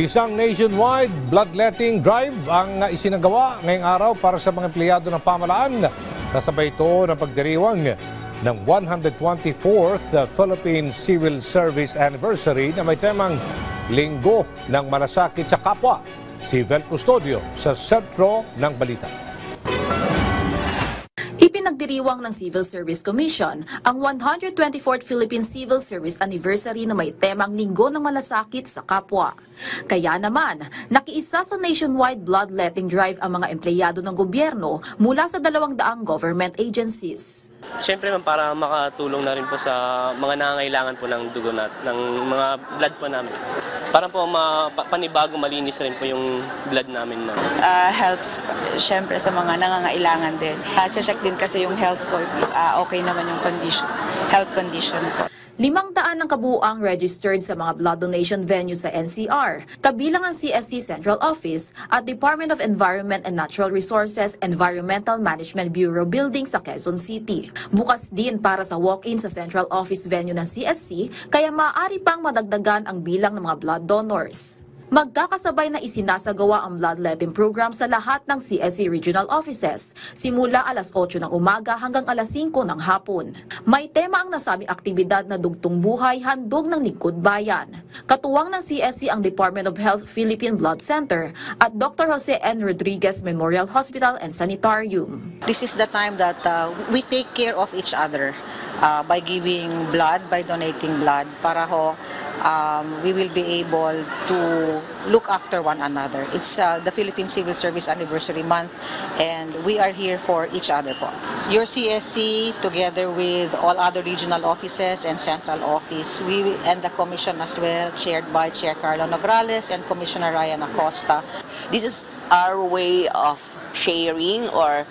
Isang nationwide bloodletting drive ang isinagawa ngayong araw para sa mga empleyado ng pamahalaan. Kasabay ito ng pagdiriwang ng 124th Philippine Civil Service Anniversary na may temang Linggo ng Malasakit sa Kapwa. Si Vel Custodio sa sentro ng balita. Ipinagdiriwang ng Civil Service Commission ang 124th Philippine Civil Service Anniversary na may temang Linggo ng Malasakit sa Kapwa. Kaya naman, nakiisa sa nationwide bloodletting drive ang mga empleyado ng gobyerno mula sa 200 government agencies. Siyempre para makatulong na rin po sa mga nangangailangan po ng dugo ng mga blood po namin. Para po panibago malinis rin po yung blood namin. Helps siyempre sa mga nangangailangan din. Check din kasi yung health ko, if okay naman yung health condition ko. 500 ang kabuuang registered sa mga blood donation venue sa NCR, kabilang ang CSC Central Office at Department of Environment and Natural Resources Environmental Management Bureau Building sa Quezon City. Bukas din para sa walk-in sa Central Office venue ng CSC, kaya maaari pang madagdagan ang bilang ng mga blood donors. Magkakasabay na isinasagawa ang bloodletting program sa lahat ng CSC regional offices, simula alas 8 ng umaga hanggang alas 5 ng hapon. May tema ang nasabing aktibidad na dugtong buhay, handog ng lingkod bayan. Katuwang ng CSC ang Department of Health Philippine Blood Center at Dr. Jose N. Rodriguez Memorial Hospital and Sanitarium. This is the time that we take care of each other by giving blood, by donating blood, para we will be able to look after one another. It's the Philippine Civil Service Anniversary Month, and we are here for each other po. Your CSC, together with all other regional offices and central office, we and the commission as well, chaired by Chair Carlo Nograles and Commissioner Ryan Acosta. This is our way of sharing or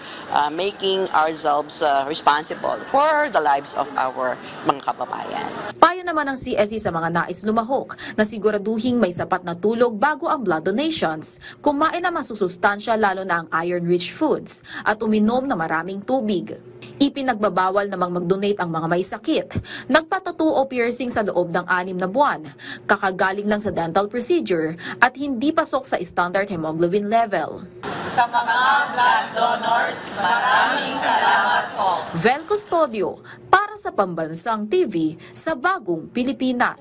making ourselves responsible for the lives of our mga kababayan. Payo naman ng CSC sa mga nais lumahok na siguraduhing may sapat na tulog bago ang blood donations, kumain ng masusustansya lalo na ang iron-rich foods at uminom na maraming tubig. Ipinagbabawal namang mag-donate ang mga may sakit, nagpatattoo o piercing sa loob ng 6 na buwan, kakagaling lang sa dental procedure at hindi pasok sa standard hemoglobin level. Sa mga blood donors, maraming salamat po. Vel Custodio para sa Pambansang TV sa Bagong Pilipinas.